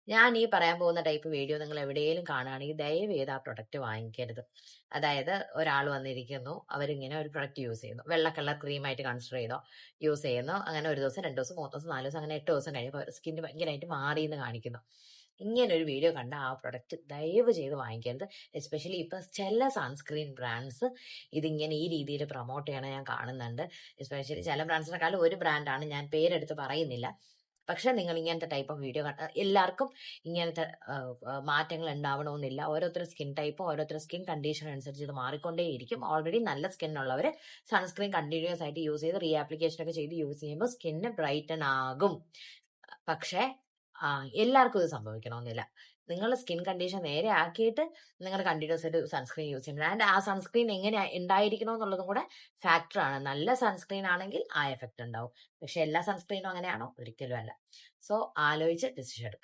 ഞാൻ ഈ പറയാൻ പോകുന്ന ടൈപ്പ് വീഡിയോ നിങ്ങൾ എവിടെയെങ്കിലും കാണുകയാണെങ്കിൽ ദയവ് ചെയ്ത് ആ പ്രൊഡക്റ്റ് വാങ്ങിക്കരുത്. അതായത് ഒരാൾ വന്നിരിക്കുന്നു, അവരിങ്ങനെ ഒരു പ്രൊഡക്റ്റ് യൂസ് ചെയ്യുന്നു, വെള്ള കളർ ക്രീമായിട്ട് കൺസിഡർ ചെയ്തോ, യൂസ് ചെയ്യുന്നു, അങ്ങനെ 1 ദിവസം 2 ദിവസം 3 ദിവസം 4 ദിവസം അങ്ങനെ 8 ദിവസം കഴിയുമ്പോൾ സ്കിന്ന് ഭയങ്കരമായിട്ട് മാറിയെന്ന് കാണിക്കുന്നു. ഇങ്ങനെ ഒരു വീഡിയോ കണ്ട ആ പ്രൊഡക്റ്റ് ദയവ് ചെയ്ത് വാങ്ങിക്കരുത്. എസ്പെഷ്യലി ഇപ്പൊ ചില സൺസ്ക്രീൻ ബ്രാൻഡ്സ് ഇതിങ്ങനെ ഈ രീതിയിൽ പ്രൊമോട്ട് ചെയ്യണ ഞാൻ കാണുന്നുണ്ട്. എസ്പെഷ്യലി ചില ബ്രാൻഡ്സിനെക്കാളും ഒരു ബ്രാൻഡാണ്, ഞാൻ പേരെടുത്ത് പറയുന്നില്ല. പക്ഷെ നിങ്ങൾ ഇങ്ങനത്തെ ടൈപ്പ് ഓഫ് വീഡിയോ കണ്ട എല്ലാവർക്കും ഇങ്ങനത്തെ മാറ്റങ്ങൾ ഉണ്ടാവണമെന്നില്ല. ഓരോരുത്തരുടെ സ്കിൻ ടൈപ്പും ഓരോരുത്തരുടെ സ്കിൻ കണ്ടീഷൻ അനുസരിച്ച് ഇത് മാറിക്കൊണ്ടേയിരിക്കും. ഓൾറെഡി നല്ല സ്കിൻ ഉള്ളവർ സൺസ്ക്രീൻ കണ്ടിന്യൂസ് ആയിട്ട് യൂസ് ചെയ്ത് റീആപ്ലിക്കേഷൻ ഒക്കെ ചെയ്ത് യൂസ് ചെയ്യുമ്പോൾ സ്കിന്ന് ബ്രൈറ്റൻ ആകും. പക്ഷെ എല്ലാവർക്കും ഇത് സംഭവിക്കണമെന്നില്ല. നിങ്ങളുടെ സ്കിൻ കണ്ടീഷൻ നേരെ ആക്കിയിട്ട് നിങ്ങൾ കണ്ടിന്യൂസ് ആയിട്ട് സൺസ്ക്രീൻ യൂസ് ചെയ്യണം. ആൻഡ് ആ സൺസ്ക്രീൻ എങ്ങനെ ഉണ്ടായിരിക്കണം എന്നുള്ളതും കൂടെ ഫാക്ടറാണ്. നല്ല സൺസ്ക്രീൻ ആണെങ്കിൽ ആ എഫക്റ്റ് ഉണ്ടാവും. പക്ഷെ എല്ലാ സൺസ്ക്രീനും അങ്ങനെയാണോ? ഒരിക്കലും അല്ല. സോ ആലോചിച്ച് ഡിസിഷൻ എടുക്കുക.